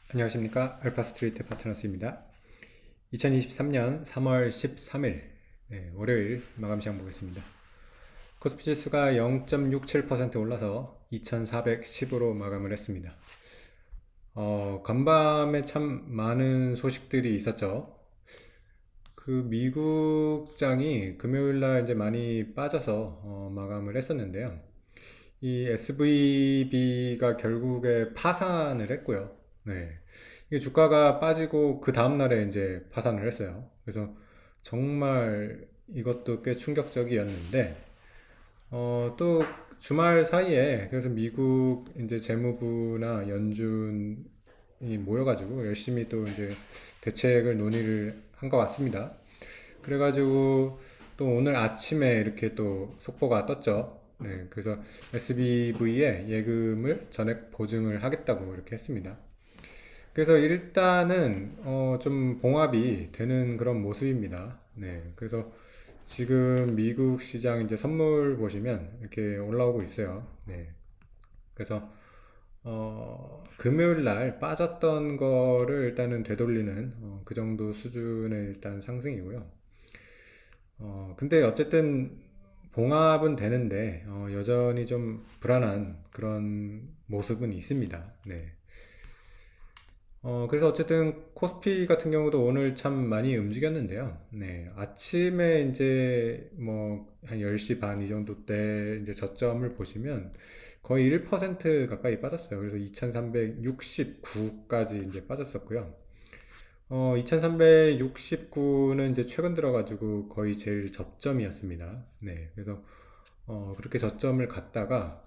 안녕하십니까. 알파스트리트 파트너스입니다. 2023년 3월 13일 월요일 마감 시장 보겠습니다. 코스피 지수가 0.67% 올라서 2410으로 마감을 했습니다. 간밤에 참 많은 소식들이 있었죠. 그 미국장이 금요일날 이제 많이 빠져서 마감을 했었는데요. 이 SVB가 결국에 파산을 했고요. 네. 이게 주가가 빠지고 그 다음날에 이제 파산을 했어요. 그래서 정말 이것도 꽤 충격적이었는데, 또 주말 사이에 그래서 미국 이제 재무부나 연준이 모여가지고 열심히 또 이제 대책을 논의를 한 것 같습니다. 그래가지고 또 오늘 아침에 이렇게 또 속보가 떴죠. 네, 그래서 SBV에 예금을 전액 보증을 하겠다고 이렇게 했습니다. 그래서 일단은 좀 봉합이 되는 그런 모습입니다. 네, 그래서 지금 미국 시장 이제 선물 보시면 이렇게 올라오고 있어요. 네, 그래서 금요일 날 빠졌던 거를 일단은 되돌리는 그 정도 수준의 일단 상승이고요. 근데 어쨌든 봉합은 되는데 여전히 좀 불안한 그런 모습은 있습니다. 네. 그래서 어쨌든 코스피 같은 경우도 오늘 참 많이 움직였는데요. 네. 아침에 이제 뭐 한 10시 반 이 정도 때 이제 저점을 보시면 거의 1% 가까이 빠졌어요. 그래서 2369까지 이제 빠졌었고요. 2369는 이제 최근 들어가지고 거의 제일 저점이었습니다. 네. 그래서 그렇게 저점을 갔다가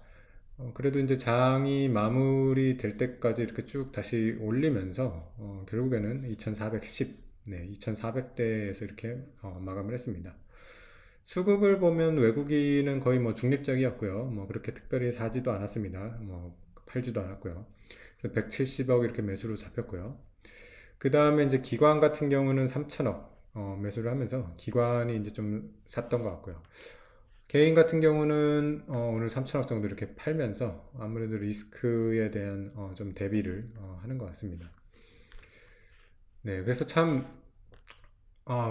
그래도 이제 장이 마무리 될 때까지 이렇게 쭉 다시 올리면서 결국에는 2410, 네, 2400대에서 이렇게 마감을 했습니다. 수급을 보면 외국인은 거의 뭐 중립적이었고요. 뭐 그렇게 특별히 사지도 않았습니다. 뭐 팔지도 않았고요. 그래서 170억 이렇게 매수로 잡혔고요. 그 다음에 이제 기관 같은 경우는 3천억 매수를 하면서 기관이 이제 좀 샀던 것 같고요. 개인 같은 경우는 오늘 3천억 정도 이렇게 팔면서 아무래도 리스크에 대한 좀 대비를 하는 것 같습니다. 네, 그래서 참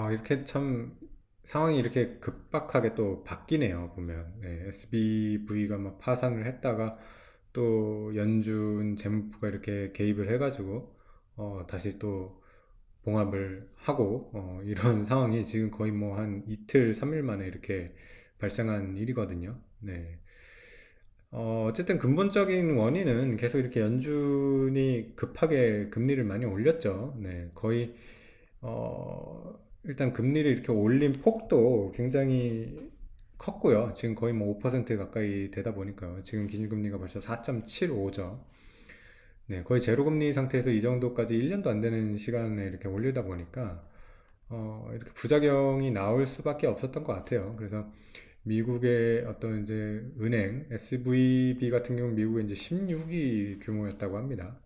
이렇게 참 상황이 이렇게 급박하게 또 바뀌네요. 보면 네, SBV가 막 파산을 했다가 또 연준 재무부가 이렇게 개입을 해가지고 다시 또 봉합을 하고 이런 상황이 지금 거의 뭐 한 이틀, 3일 만에 이렇게 발생한 일이거든요. 네. 어쨌든 근본적인 원인은 계속 이렇게 연준이 급하게 금리를 많이 올렸죠. 네. 거의 일단 금리를 이렇게 올린 폭도 굉장히 컸고요. 지금 거의 뭐 5% 가까이 되다 보니까요. 지금 기준금리가 벌써 4.75죠. 네, 거의 제로금리 상태에서 이 정도까지 1년도 안 되는 시간에 이렇게 올리다 보니까 이렇게 부작용이 나올 수밖에 없었던 것 같아요. 그래서 미국의 어떤 이제 은행, SVB 같은 경우는 미국의 이제 16위 규모였다고 합니다.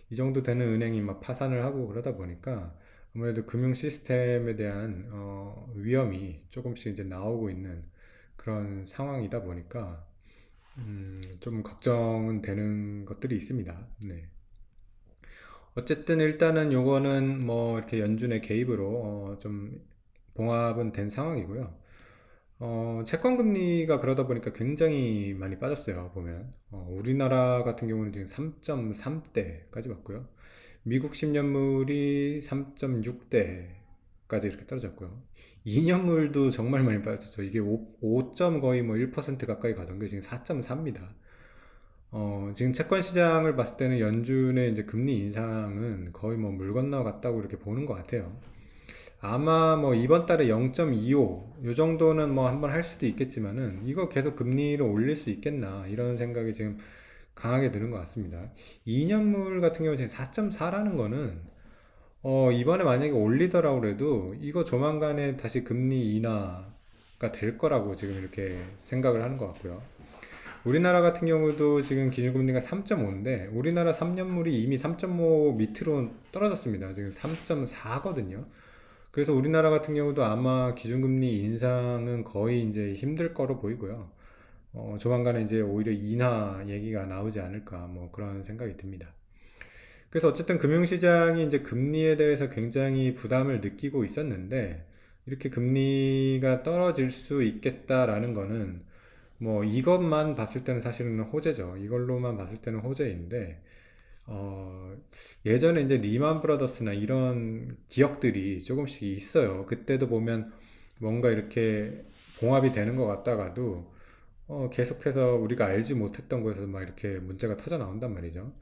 이 정도 되는 은행이 막 파산을 하고 그러다 보니까 아무래도 금융 시스템에 대한 위험이 조금씩 이제 나오고 있는 그런 상황이다 보니까 좀 걱정은 되는 것들이 있습니다. 네. 어쨌든 일단은 요거는 뭐 이렇게 연준의 개입으로 좀 봉합은 된 상황이고요. 채권 금리가 그러다 보니까 굉장히 많이 빠졌어요. 보면 우리나라 같은 경우는 지금 3.3대까지 왔고요. 미국 10년물이 3.6대까지 이렇게 떨어졌고요. 2년물도 정말 많이 빠졌죠. 이게 5점 거의 뭐 1% 가까이 가던 게 지금 4.4입니다. 지금 채권 시장을 봤을 때는 연준의 이제 금리 인상은 거의 뭐 물 건너갔다고 이렇게 보는 것 같아요. 아마 뭐 이번 달에 0.25, 요 정도는 뭐 한번 할 수도 있겠지만은 이거 계속 금리를 올릴 수 있겠나 이런 생각이 지금 강하게 드는 것 같습니다. 2년물 같은 경우는 지금 4.4라는 거는 이번에 만약에 올리더라고 그래도 이거 조만간에 다시 금리 인하가 될 거라고 지금 이렇게 생각을 하는 것 같고요. 우리나라 같은 경우도 지금 기준금리가 3.5인데 우리나라 3년물이 이미 3.5 밑으로 떨어졌습니다. 지금 3.4거든요. 그래서 우리나라 같은 경우도 아마 기준금리 인상은 거의 이제 힘들 거로 보이고요. 조만간에 이제 오히려 인하 얘기가 나오지 않을까 뭐 그런 생각이 듭니다. 그래서 어쨌든 금융시장이 이제 금리에 대해서 굉장히 부담을 느끼고 있었는데, 이렇게 금리가 떨어질 수 있겠다라는 거는 뭐 이것만 봤을 때는 사실은 호재죠. 이걸로만 봤을 때는 호재인데, 어, 예전에 이제 리만 브라더스나 이런 기억들이 조금씩 있어요. 그때도 보면 뭔가 이렇게 봉합이 되는 것 같다가도 계속해서 우리가 알지 못했던 곳에서 막 이렇게 문제가 터져 나온단 말이죠.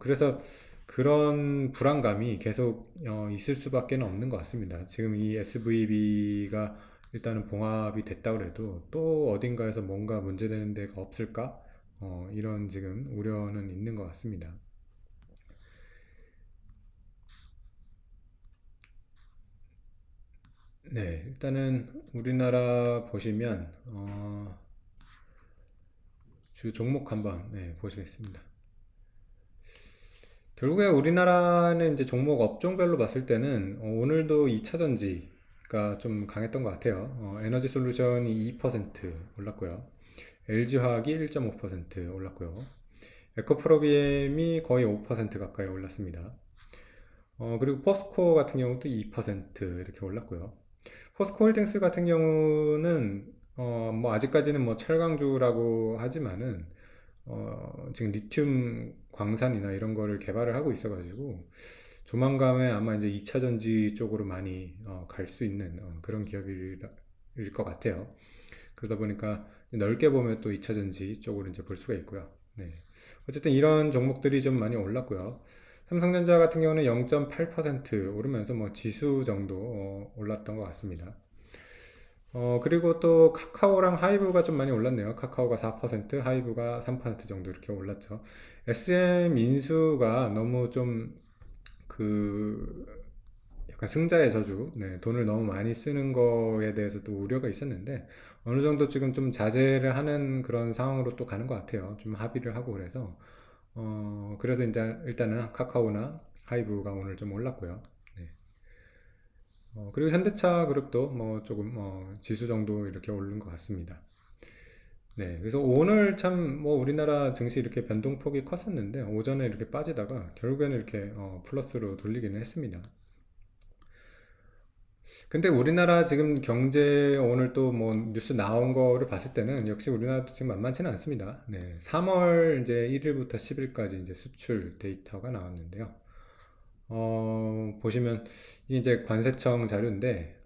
그래서 그런 불안감이 계속 있을 수밖에 없는 것 같습니다. 지금 이 SVB가 일단은 봉합이 됐다 그래도 또 어딘가에서 뭔가 문제되는 데가 없을까? 이런 지금 우려는 있는 것 같습니다. 네, 일단은 우리나라 보시면 주 종목 한번 네, 보시겠습니다. 결국에 우리나라는 이제 종목 업종별로 봤을 때는 오늘도 2차전지가 좀 강했던 것 같아요. 에너지 솔루션이 2% 올랐고요. LG화학이 1.5% 올랐고요. 에코프로비엠이 거의 5% 가까이 올랐습니다. 그리고 포스코 같은 경우도 2% 이렇게 올랐고요. 포스코홀딩스 같은 경우는 뭐 아직까지는 뭐 철강주라고 하지만은 지금 리튬 광산이나 이런 거를 개발을 하고 있어가지고 조만간에 아마 이제 2차 전지 쪽으로 많이 갈 수 있는 그런 기업일 것 같아요. 그러다 보니까 넓게 보면 또 2차 전지 쪽으로 이제 볼 수가 있고요. 네. 어쨌든 이런 종목들이 좀 많이 올랐고요. 삼성전자 같은 경우는 0.8% 오르면서 뭐 지수 정도 올랐던 것 같습니다. 그리고 또 카카오랑 하이브가 좀 많이 올랐네요. 카카오가 4%, 하이브가 3% 정도 이렇게 올랐죠. SM 인수가 너무 좀 그 약간 승자의 저주, 네, 돈을 너무 많이 쓰는 거에 대해서도 우려가 있었는데 어느 정도 지금 좀 자제를 하는 그런 상황으로 또 가는 것 같아요. 좀 합의를 하고 그래서 그래서 이제 일단은 카카오나 하이브가 오늘 좀 올랐고요. 네. 그리고 현대차 그룹도 뭐 조금 지수 정도 이렇게 오른 것 같습니다. 네, 그래서 오늘 참 뭐 우리나라 증시 이렇게 변동폭이 컸었는데 오전에 이렇게 빠지다가 결국에는 이렇게 플러스로 돌리기는 했습니다. 근데 우리나라 지금 경제 오늘 또 뭐 뉴스 나온 거를 봤을 때는 역시 우리나라도 지금 만만치는 않습니다. 네, 3월 이제 1일부터 10일까지 이제 수출 데이터가 나왔는데요. 보시면 이게 이제 관세청 자료인데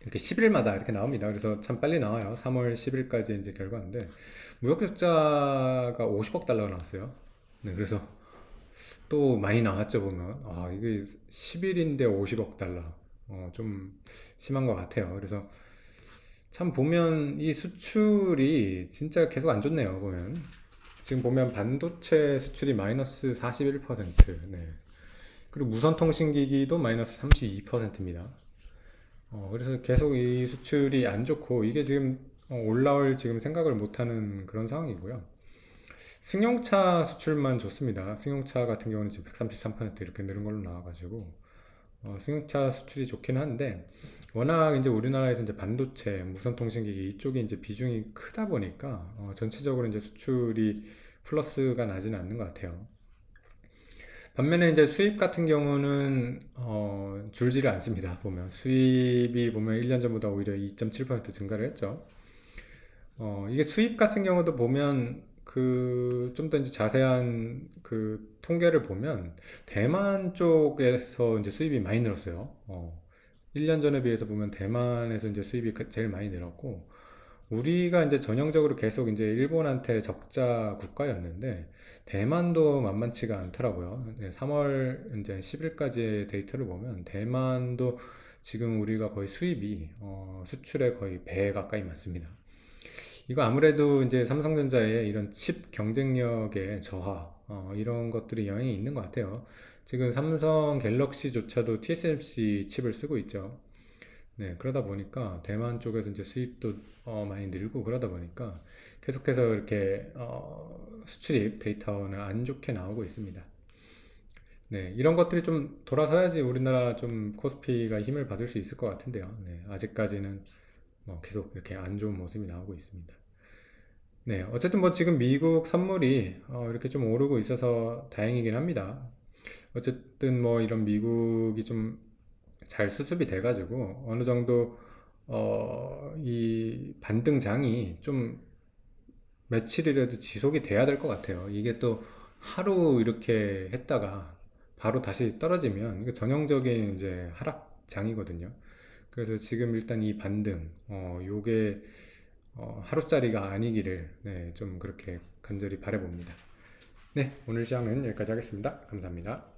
이렇게 10일마다 이렇게 나옵니다. 그래서 참 빨리 나와요. 3월 10일까지 이제 결과인데 무역 적자가 50억 달러가 나왔어요. 네, 그래서 또 많이 나왔죠 보면 이게 10일인데 50억 달러 좀 심한 것 같아요. 그래서 참 보면 이 수출이 진짜 계속 안 좋네요. 보면 지금 보면 반도체 수출이 마이너스 41%, 네. 그리고 무선통신기기도 마이너스 32%입니다. 그래서 계속 이 수출이 안 좋고 이게 지금 올라올 지금 생각을 못하는 그런 상황이고요. 승용차 수출만 좋습니다. 승용차 같은 경우는 지금 133% 이렇게 늘은 걸로 나와가지고 승용차 수출이 좋긴 한데 워낙 이제 우리나라에서 이제 반도체, 무선통신기기 이쪽이 이제 비중이 크다 보니까 전체적으로 이제 수출이 플러스가 나지는 않는 것 같아요. 반면에 이제 수입 같은 경우는 줄지를 않습니다. 보면 수입이 보면 1년 전보다 오히려 2.7% 증가를 했죠. 이게 수입 같은 경우도 보면 그 좀 더 이제 자세한 그 통계를 보면 대만 쪽에서 이제 수입이 많이 늘었어요. 1년 전에 비해서 보면 대만에서 이제 수입이 제일 많이 늘었고 우리가 이제 전형적으로 계속 이제 일본한테 적자 국가였는데 대만도 만만치가 않더라고요. 3월 이제 10일까지의 데이터를 보면 대만도 지금 우리가 거의 수입이 수출의 거의 배 가까이 많습니다. 이거 아무래도 이제 삼성전자의 이런 칩 경쟁력의 저하 이런 것들이 영향이 있는 것 같아요. 지금 삼성 갤럭시조차도 TSMC 칩을 쓰고 있죠. 네, 그러다 보니까 대만 쪽에서 이제 수입도 많이 늘고 그러다 보니까 계속해서 이렇게 수출입 데이터는 안 좋게 나오고 있습니다. 네, 이런 것들이 좀 돌아서야지 우리나라 좀 코스피가 힘을 받을 수 있을 것 같은데요. 네, 아직까지는 뭐 계속 이렇게 안 좋은 모습이 나오고 있습니다. 네, 어쨌든 뭐 지금 미국 선물이 이렇게 좀 오르고 있어서 다행이긴 합니다. 어쨌든 뭐 이런 미국이 좀 잘 수습이 돼가지고 어느 정도 이 반등장이 좀 며칠이라도 지속이 돼야 될 것 같아요. 이게 또 하루 이렇게 했다가 바로 다시 떨어지면 이게 전형적인 이제 하락장이거든요. 그래서 지금 일단 이 반등, 요게 하루짜리가 아니기를 네, 좀 그렇게 간절히 바라봅니다. 네, 오늘 시황은 여기까지 하겠습니다. 감사합니다.